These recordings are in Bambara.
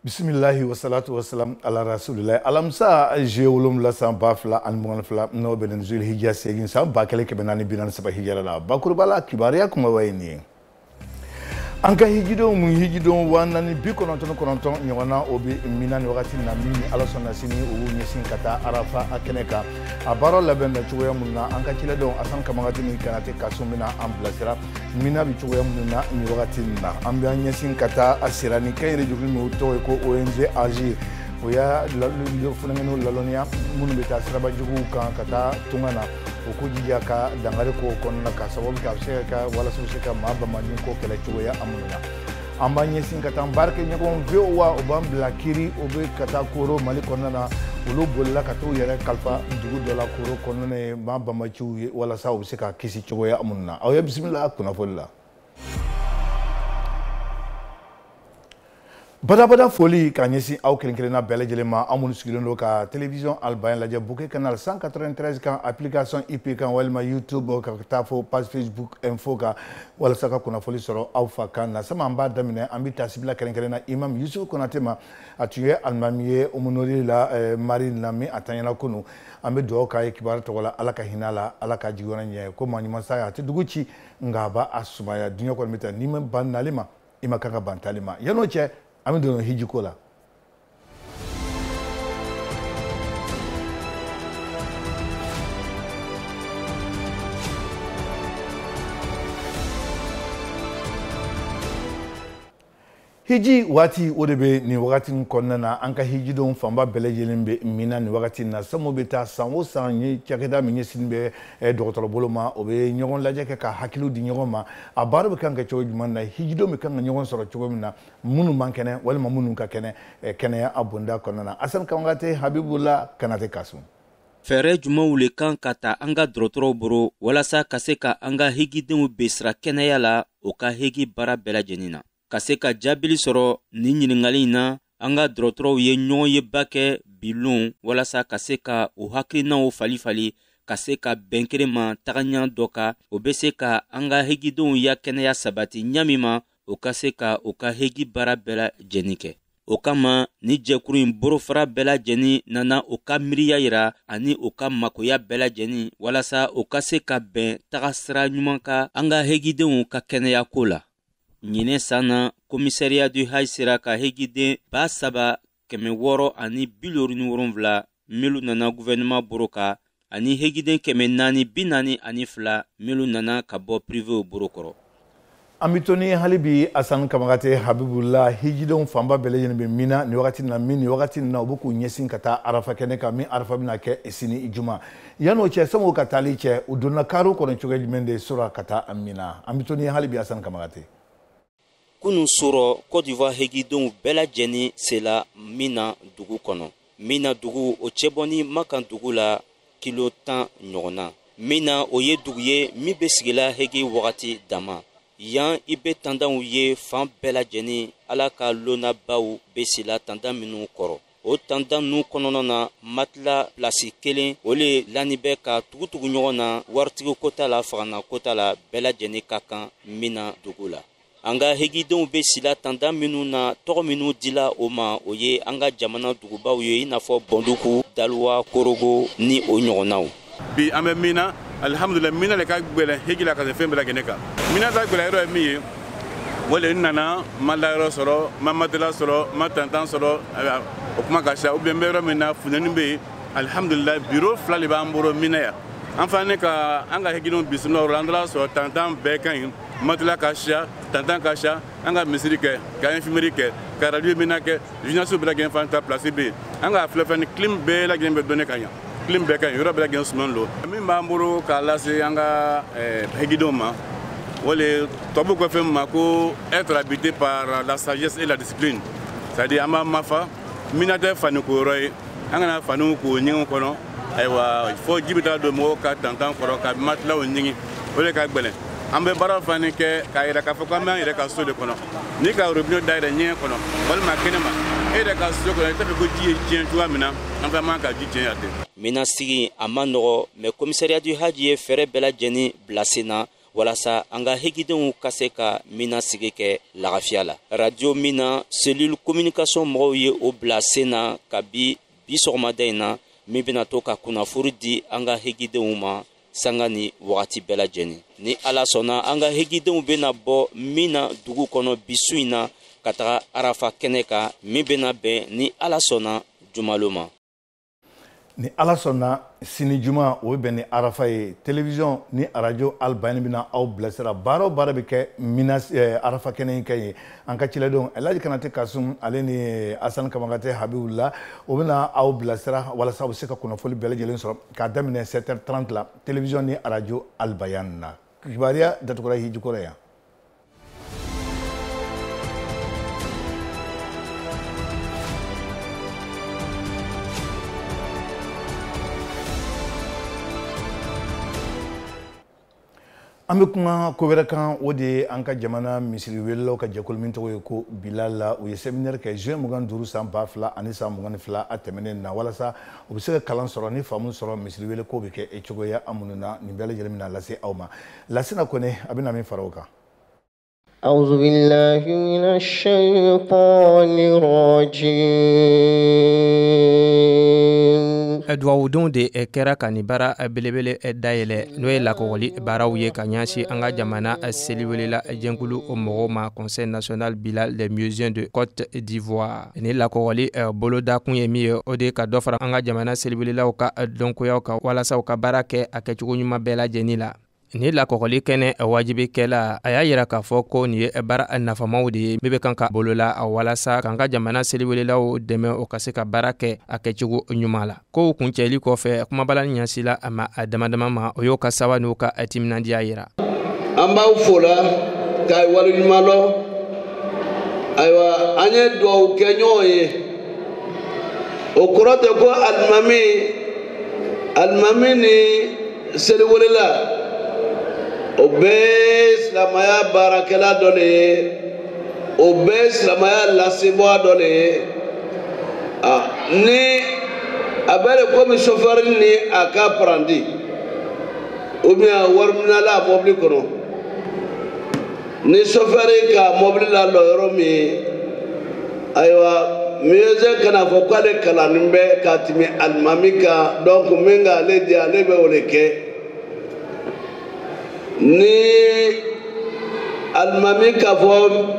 Bismillahi wa salatu wa salam ala rasulillah. Alamsa je wolum la san ba fila an mugan fila no benen zul hijja segin san ba kele ke benani binan saba hijjara la bakurbala kibariya kuma wayni anka hijido mu hijido wanani bi kononton nyona obi minani wakati na mini alasona sini o nyesin kata arafa akeneka abaro laben na chuya munna anka kila don asan kamagati ni kanate kasumina amblasira mina bi chuya munna ni wakati na ambia nyesin kata asirani kayre jugul mu to ko ONG AG oya lalu funangeno lalonia munu beta siraba jugu kan kata tungana okujija ka dangare ko konna ka sababu ka sheka wala su sheka maba mani ko kala chuya amuna ambanye sinkata barke nyagon vewa obam blakiri obe kata koro mali konna na ulu bolla katu yere kalfa dugu dola koro konna ne maba machu wala sa obseka kisi chuya amuna aw ya bismillah kuna folla Bada foli kanyesi au kelenkelena bele jelema amun sigilon ka télévision albayen la bouquet canal 193 kan application IP kan walma YouTube ka tafo page Facebook info ka wala saka kuna foli soro au fa kan na sama amba damine ambita sibila kelenkelena imam Yusuf Konatema atuye almamiye umunori la marine nami atanyana kunu ambe do ka kibar to wala alaka hinala alaka jigona nye ko manima sa ati duguchi ngaba asumaya dunyo ko meta nime banalima imakaka bantalima yanoche Amido hijikola. Hiji wati odebe ni wakati nkonna na anka hiji don famba bele jelimbe mina ni wakati na samo beta sanwo sanyi chakeda minye sinbe doktor boloma obe nyogon laje ka hakilu di nyogon ma abarbe kanka chojman na hiji do me kanka nyogon soro chogomna munu mankene wala munu ka kene kene ya abunda konna na asan kangate Habibullah kanate kasu fere juma wule kan kata anga drotoro boro wala sa kaseka anga higi demu besra kene yala o ka higi bara bela jenina kaseka jabili soro ni ɲiningali na anga drotoro ye ɲɔgɔn ye bakɛ bilon walasa kaseka o hakilinaw fali kaseka bɛnkere ma tagaɲa dɔ ka o be se ka anga hegidenw ya kɛnɛya sabati ɲamima o ka se ka o ka hegi bara bɛla jɛni kɛ o kama ni jɛkuru in borofara bɛla jɛni nana o ka miiriya yira ani o ka makoya bɛla jɛni walasa o ka se ka bɛn taga sira ɲuman ka anga hegidenw ka kɛnɛya ko la Nyine sana komisariya du haj sera ka hegiden ba saba kɛmɛ wɔɔrɔ ani bilori ni wolonwula milu nana gouvernement boro ka ani hegiden kɛmɛ naani bi naani ani fila milu nana ka bɔ privé boro kɔrɔ Amitoni halibi asan kamagate Habibullah hijidon famba bele yenbe mina ni wakati na obuku nyesin kata arafa kene ka mi arafa bina ke isini ijuma yano che samo katali che uduna karu kono choge mende sura kata amina Amitoni halibi asan kamagate Kunu soro Côte d'Ivoire hegidon bela jeni sela mina dugu kono. Mina dugu o cheboni makan dugu la kilo 10 ɲɔgɔnna. Mina o ye dugu ye mi be sigila hegi wagati dama. Yan i be tandanw ye fan bela jeni ala ka lona baw be sila tandan minnu kɔrɔ. O tandan nu kɔnɔna na matla plasi kelen o le lani bɛ ka tugutugu ɲɔgɔn na waritigi kota la fagana kota la bela jeni ka kan mina dugu la. Anga hegidenw be sila tanda minnu na tɔgɔ minnu dila o ma o ye anga jamana dugubaw ye inafɔ Bɔnduku, Daluwa, Korogo ni o ɲɔgɔnnaw. Bi an bɛ mina alhamdulillah mina le ka gbɛlɛn hegi la ka se fɛn bɛɛ lajɛlen kan. Mina ta gbɛlɛn yɔrɔ ye min ye o le nana ma layɔrɔ sɔrɔ ma matela sɔrɔ ma tantan sɔrɔ o kuma ka ca ubiyɛn n bɛ yɔrɔ min na funɛni bɛ yen alhamdulillah biro fila de b'an bolo mina yan. An fana ka an ka hegidenw bisimila o la an taara sɔrɔ tantan bɛɛ ka ɲi matela ka ca tantan ka ca an ka misiri kɛ ka infirmerie kɛ ka radio mina kɛ jeunesse bɛɛ lajɛlen fana ta place bɛ yen an ka filɛ fɛn clim bɛɛ lajɛlen bɛ dɔnni ka ɲa clim bɛɛ ka ɲi yɔrɔ bɛɛ lajɛlen suman don min b'an bolo k'a lase an ka hegidenw ma o le tubabu ko fɛn ma ko être habité par la sagesse et la discipline c'est à dire an b'a mafa mina tɛ fani ko yɔrɔ ye an kana faniw k'o ɲɛgɛnw kɔnɔ ayiwa fo ji bɛ taa don mɔgɔw ka tantan kɔrɔ ka matelaw ɲini o de ka gɛlɛn an bɛ baara fana kɛ k'a yɛrɛ k'a fɔ ko an b'an yɛrɛ ka so de kɔnɔ ni ka robinet dayɛlɛ ɲɛgɛn kɔnɔ walima kɛnɛma e yɛrɛ ka so kɔnɔ i t'a fɛ ko ji ye tiɲɛ cogoya min na an fana man ka ji tiɲɛ yan ten. Mina sigi a ma nɔgɔ mais commissariat du haj ye fɛɛrɛ bɛɛ lajɛlen bila sen na walasa an ka hegidenw ka se ka mina sigi kɛ lagafiya la. Radio Mina cellule communication mɔgɔw ye o bila sen na kabi bi sɔgɔmada in na min bɛna to ka kunnafoni di an ka hegidenw ma sanga ni wagati bɛɛ lajɛlen. Ni Ala sɔnna an ka hegidenw bɛna bɔ Mina dugu kɔnɔ bi su in na ka taga Arafa kɛnɛ kan min bɛna bɛn ni Ala sɔnna jumalo ma. Ni Ala sɔnna sini juma o bɛ ni Arafa ye. Télévision ni radio Albayani bɛna aw bilasira baara o baara bɛ kɛ Mina Arafa kɛnɛ in kan ye. An ka ciladenw Elhaji Kanate Kasum ale ni Asan Kamakate Habibula o bɛna aw bilasira walasa u bɛ se ka kunnafoni bɛɛ lajɛlen sɔrɔ k'a daminɛ 7h30 la télévision ni radio Albayani na. Kibaruya datugura hijikɔrɔ yan. An bɛ kuma ko wɛrɛ kan o de ye an ka jamana misiri welelaw ka jɛkulu min tɔgɔ ye ko Bilal u ye séminaire kɛ juin 25 san 2000 ani san 22 a tɛmɛnen na walasa u bɛ se ka kalan sɔrɔ ni faamu sɔrɔ misiri wele ko bɛ kɛ cogoya an minnu na nin bɛɛ lajɛlen bɛna lase aw ma. Lasina Kone a bɛna min fara o kan. أعوذ بالله من الشيطان الرجيم duwawudenw de kɛra ka nin baara belebele dayɛlɛ n'o ye lakɔgɔli baaraw ye ka ɲɛsin an ka jamana seliwelela jɛnkulu o mɔgɔw ma Conseil national Bilal des musiciens de Côte d'Ivoire. Ni lakɔgɔli bolodakun ye min ye o de ka dɔ fara an ka jamana seliwelelaw ka dɔnkoyaw kan walasa u ka baara kɛ a kɛcogo ɲuman bɛɛ lajɛlen la. Ni lakɔgɔli kɛnɛ wajibikɛla a y'a yira k'a fɔ ko nin ye baara nafamaw de ye min bɛ kan ka bolola walasa k'an ka jamana seliwelelaw dɛmɛ o ka se ka baara kɛ a kɛcogo ɲuman la. Kow kuncɛli kɔfɛ kumabalanin ɲɛsila a ma a damadama ma o y'o ka saba n'o ka timinandiya yira. An b'aw fo la k'a waleɲuman lɔ ayiwa an ye dugawu kɛ ɲɔgɔn ye o kɔrɔ tɛ ko alimami ni seliwelela o bɛɛ silamaya baarakɛla dɔ de ye o bɛɛ silamaya lasebɔya dɔ de ye ni a bɛ de komi chauffeur ni a ka apprenti ou bien wariminala a mɔbili kɔnɔ ni chauffeur ka mɔbili la lɔ yɔrɔ min ayiwa musicien kana fɔ k'ale kalannen bɛ ka tɛmɛ alimami kan donc min ka ale di ale bɛ o de kɛ. Ni alimami k'a fɔ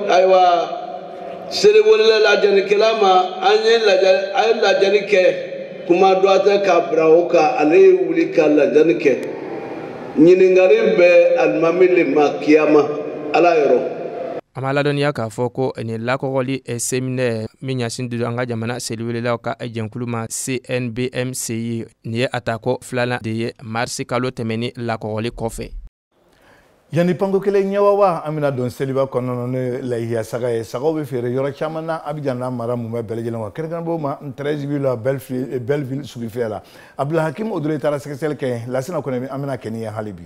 ayiwa seliwelela lajɛlikɛla ma an ye lajɛli kɛ kuma dɔ tɛ k'a bila o kan ale ye wuli ka lajɛli kɛ ɲininkali bɛ alimami le ma kiyama ala yɔrɔ. An b'a ladɔnniya k'a fɔ ko nin lakɔgɔli séminaire min ɲɛsin don an ka jamana seliwelelaw ka jɛnkulu ma CNBMCI nin ye a ta ko filanan de ye marisi kalo tɛmɛni lakɔgɔli kɔfɛ. Yani panko kelen ɲɛwawa an bɛna don seliba kɔnɔna ne lahiya saga ye sagaw bɛ feere yɔrɔ caman na Abidjan n'a mara mun bɛ bɛɛ lajɛlen wa kɛrɛnkɛrɛnnenbɔ ma 13 ville la Belleville sugufɛ la Abdulhakim Odure taara sɛgɛsɛgɛli kɛ Lasina Kone an bɛna kɛ ni ye hali bi.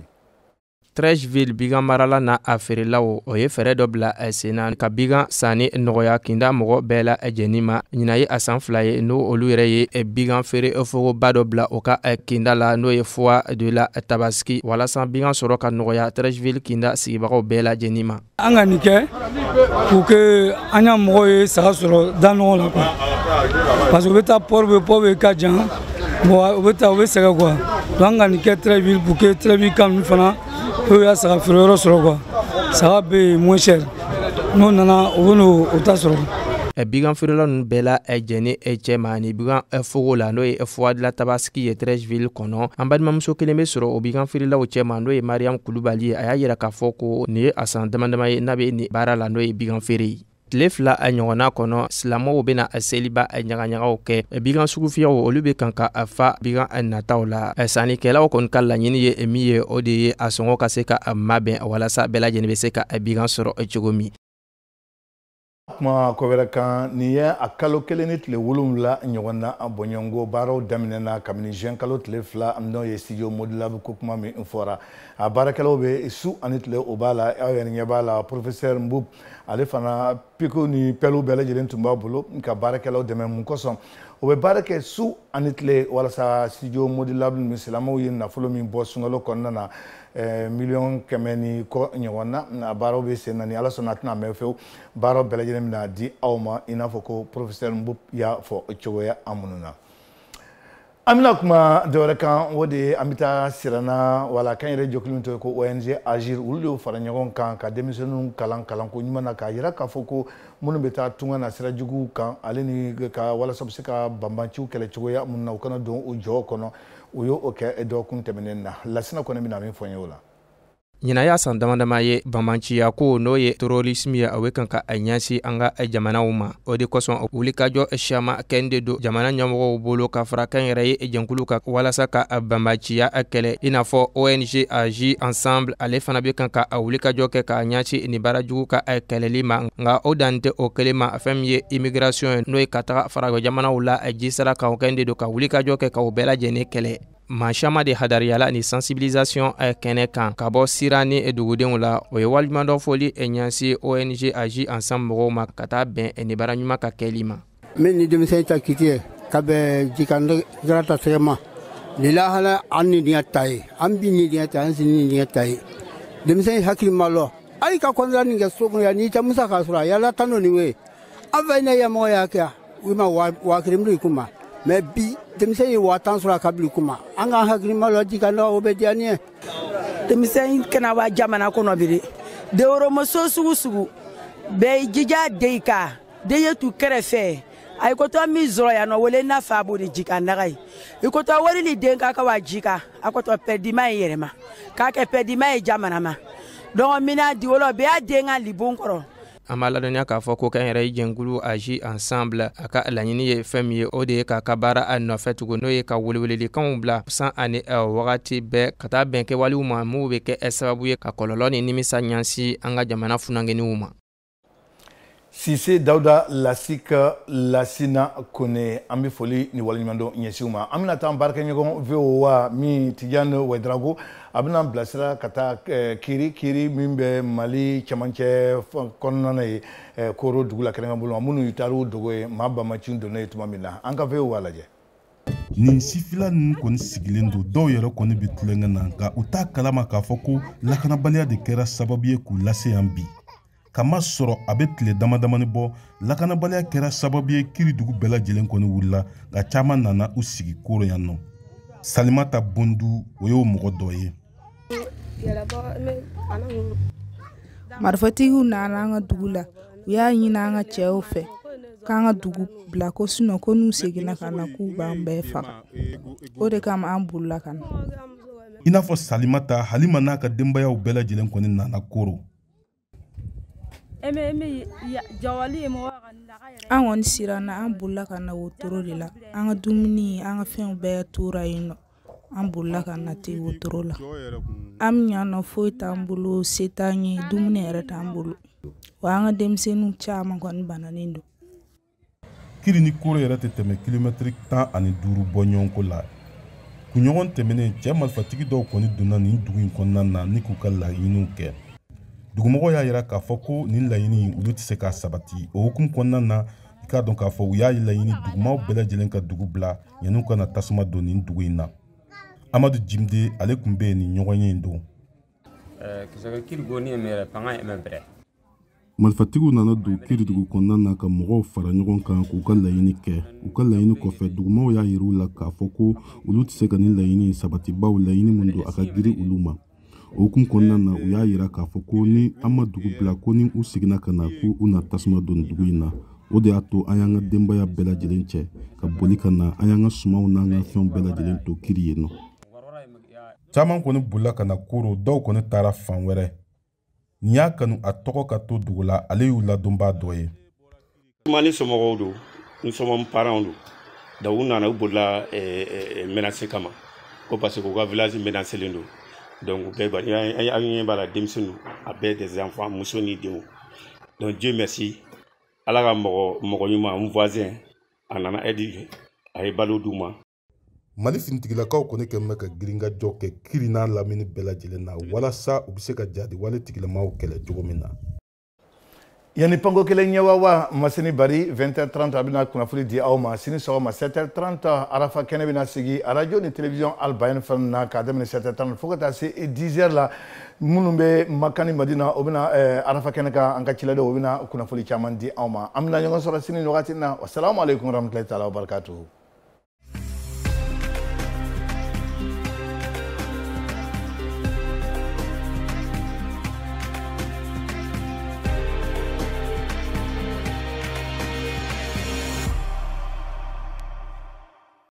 Trècheville bigan marala na a feerelaw o ye fɛɛrɛ dɔ bila sen na ka bigan sanni nɔgɔya kinda mɔgɔ bɛɛ la jɛni ma ɲina ye a san 2 ye n'o olu yɛrɛ ye bigan feere fogoba dɔ bila o ka kinda la n'o ye Foire de la Tabaski walasa bigan sɔrɔ ka nɔgɔya Trècheville kinda sigibagaw bɛɛ la jɛni ma. An ka nin kɛ pour que an y'a mɔgɔw ye saga sɔrɔ da ɲɔgɔn la quoi parce que u bɛ taa port bɛ ka jan bon u bɛ sɛgɛn quoi donc an ka nin kɛ Trècheville pour que Trècheville ka ninnu fana eux ya saga feere yɔrɔ sɔrɔ quoi saga bɛ moins cher n'o nana o bɛ n'o ta sɔrɔ. Bigan feerela ninnu bɛɛ la jɛni cɛ ma ni bigan fogo la n'o ye Foire de la Tabaski ye Trècheville kɔnɔ an balimamuso kelen bɛ sɔrɔ o bigan feerelaw cɛ ma n'o ye Mariam Kulubali a y'a yira k'a fɔ ko nin ye a san damadama ye n'a bɛ nin baara la n'o ye bigan feere ye. Tile 2 ɲɔgɔnna kɔnɔ silamɛw bɛna seliba ɲagaɲagaw kɛ bigan sugufiyaw olu bɛ kan ka fa bigan nataw la sannikɛlaw kɔni ka laɲini ye min ye o de ye a sɔngɔ ka se ka mabɛn walasa bɛɛ lajɛlen bɛ se ka bigan sɔrɔ cogo min. Kuma ko wɛrɛ kan nin ye a kalo kelen ni tile 7 ɲɔgɔn na a bɔɲɔngo baaraw daminɛna kabini juin kalo tile 2 n'o ye studio Modulab ko kuma min fɔra a baarakɛlaw bɛ su ani tile o b'a la aw yɛrɛ ɲɛ b'a la professeur Mboup ale fana piko ni pelu bɛɛ lajɛlen tun b'a bolo ka baarakɛlaw dɛmɛ mun kosɔn o bɛ baara kɛ su ani tile walasa studio modulable min silamɛw ye nafolo min bɔ sunkalo kɔnɔna na miliyɔn 100 ni kɔ ɲɔgɔn na baaraw bɛ sen na ni ala sɔnna a tɛna mɛn fewu baaraw bɛɛ lajɛlen bɛna di aw ma i n'a fɔ ko professeur Mboup y'a fɔ cogoya an minnu na. An bɛna kuma dɔwɛrɛ kan o de ye an bɛ taa siranna wala kan yɛrɛ jɔkulu min to ko ONG Agir olu de fara ɲɔgɔn kan ka denmisɛnninw kalan ko ɲuman na k'a yira k'a fɔ ko minnu bɛ taa tunga na sira juguw kan ale ni ka walasa bɛ se ka banbanciw kɛlɛ cogoya minnu na u kana don o jɔ kɔnɔ u y'o kɛ dɔgɔkun tɛmɛnen na Lasina kɔni bɛna min fɔ n ye o la. Ɲinaya san damadama ye banbanciya ko n'o ye terrorisme ye a bɛ kan ka ɲɛsin an ka jamanaw ma o de kosɔn wulikajɔ caman kɛn do jamana ɲɛmɔgɔw bolo ka fara kan yɛrɛ ye jɛnkulu ka walasa ka banbanciya kɛlɛ i n'a fɔ ONG Agir Ensemble ale fana bɛ kan ka wulikajɔ kɛ ka ɲɛsin nin baarajugu ka kɛlɛli ma nka o dan tɛ o kelen ma fɛn min ye immigration n'o ye ka taga farajɔ jamanaw la ji sara kan o kɛn de do ka wulikajɔ kɛ ka o bɛɛ lajɛlen kɛlɛ. Maa caman de hadariyala ni sensibilisation kɛnɛ kan ka bɔ sira ni dugudenw la o ye waliɲumandɔn fɔli ɲɛsin ONG Agir Ensemble mɔgɔw ma ka taa bɛn nin baara ɲuman ka kɛli ma. Min ni denmisɛn ta kiti ka bɛ jikandara ta sɛgɛ ma ni lahala an ni diɲɛ ta ye an bi ni diɲɛ ta an si ni diɲɛ ta ye denmisɛn hakili ma lɔ hali ka kɔnɔna nin kɛ so kɔnɔ yan n'i tɛ musa k'a sɔrɔ a yala tan n'o nin we an fɛ ne ɲɛmɔgɔ y'a kɛ u ma waa kelen i kuma mais bi denmisɛn ye waa tan sɔrɔ a ka bili kuma an ka hakili ma lɔ jikandara o bɛ diya ni ye denmisɛn kana bɔ jamana kɔnɔ biri deworomuso sugu sugu bɛɛ jija den kan den ye tu kɛrɛfɛ a ko to min sɔrɔ yan nɔ wele n'a fa b'o de jika naga ye i ko to wari ni den ka wa jika a ko to pɛdima ye yɛrɛma k'a kɛ pɛdima ye jamana ma donc mina di wolo bɛɛ y'a den ka libon kɔrɔ. An b'a ladɔnya k'a fɔ ko kan yɛrɛ jɛnkulu Agir Ensemble a ka laɲini ye fɛn min ye o de ye k'a ka baara nɔfɛ tugun n'o ye ka welewelekanw bila san ani wagati bɛɛ ka taa bɛn kɛwalew ma mun bɛ kɛ sababu ye ka kɔlɔlɔ ni nimisa ɲansi an ka jamana funankɛniw ma. Sise Dawuda Lasika Lasina Kone an bɛ foli ni waleɲumandɔn ɲɛsinw ma an bɛna taa baarakɛɲɔgɔn VOA min Tijani Wɛdrago a bɛna bilasira ka taa kiri min bɛ Mali cɛmancɛ kɔnɔna na ye Koro dugu la kɛrɛnkɛrɛnnen bolo minnu y'u taara o dogo ye maa banbanciw donna ye tuma min na an ka VOA lajɛ. Nin sifila ninnu kɔni sigilen don dɔw yɛrɛ kɔni bɛ tulonkɛ na nka u t'a kalama k'a fɔ ko lakanabaliya de kɛra sababu ye k'u lase yan bi. Kama sɔrɔ a bɛ tile damadamani bɔ lakanabaliya kɛra sababu ye kiri dugu bɛɛ lajɛlen kɔni wulila nka caman nana u sigi Koro yan nɔ. Salimata Bondu o y'o mɔgɔ dɔ ye. Marifatigiw nana an ka dugu la u y'a ɲini an ka cɛw fɛ k'an ka dugu bila ko sinon ko n'u seginna ka na k'u b'an bɛɛ faga o de kama an bolila ka na. I n'a fɔ Salimata Halima n'a ka denbayaw bɛɛ lajɛlen kɔni nana Koro. An kɔni siranna an bolila ka na wotoro de la an ka dumuni an ka fɛnw bɛɛ tora yen nɔ an bolila ka na ten wotoro la an bɛ ɲan nɔ foyi t'an bolo se t'an ye dumuni yɛrɛ t'an bolo wa an ka denmisɛnninw caman kɔni bananen don. Kiri ni Koro yɛrɛ tɛ tɛmɛ kilomɛtiri 15 bɔ ɲɔgɔn ko la kunɲɔgɔn tɛmɛnen cɛ marifatigi dɔw kɔni donna nin dugu in kɔnɔna na ni k'u ka laɲiniw kɛ. Dugumɔgɔw y'a yira k'a fɔ ko nin laɲini olu tɛ se k'a sabati o hukumu kɔnɔna na i k'a dɔn k'a fɔ u y'a laɲini dugumaw bɛɛ lajɛlen ka dugu bila yan'u ka na tasuma don nin dugu in na. Amadu Jimde ale tun bɛ nin ɲɔgɔn ye in don. Marifatigiw nana don kiri dugu kɔnɔna na ka mɔgɔw fara ɲɔgɔn kan k'u ka laɲini kɛ u ka laɲini kɔfɛ dugumaw y'a yir'u la k'a fɔ ko olu tɛ se ka nin laɲini sabati baw laɲini min don a ka giri olu ma. O hukumu kɔnɔna na u y'a yira k'a fɔ ko ni an ma dugu bila ko ni u seginna ka na k'u na tasuma don dugu in na o de y'a to an y'an ka denbaya bɛɛ lajɛlen cɛ ka boli ka na an y'an ka sumaw n'an ka fɛnw bɛɛ lajɛlen to kiri yen nɔ. Caman kɔni bolila ka na Koro dɔw kɔni taara fan wɛrɛ. Nin y'a kanu a tɔgɔ ka to dugu la ale y'u ladonbaa dɔ ye. Mali somɔgɔw don ni somɔgɔw parents don donc u nana u bolila menacer kama ko parce que u ka village menacelen don. Donc, an b'a la denmisɛnninw a bɛɛ des enfants muso ni denw donc Dieu merci ala ka mɔgɔ ɲuman n voisin a nana aide a ye balo d'u ma. Mali finitigilakaw kɔni kɛlen bɛ ka giringajɔ kɛ kiri n'a lamini bɛɛ lajɛlen na walasa u bɛ se ka jadi wale tigilamaw kɛlɛ cogo min na. Yani pango kelen ɲɛwawa masini bari 20h30 a bɛna kunnafoni di aw ma sini sɔgɔma 7h30 arafa kɛnɛ bɛna sigi radio ni télévision albayan fm na k'a daminɛ 7h30 fo ka taa se 10h la minnu bɛ makani madina o bɛna arafa kɛnɛ kan an ka ciladenw o bɛna kunnafoni caman di aw ma an bɛna ɲɔgɔn sɔrɔ sini wagati na wassalamu alaikum warahmatullahi taala wabarakatuhu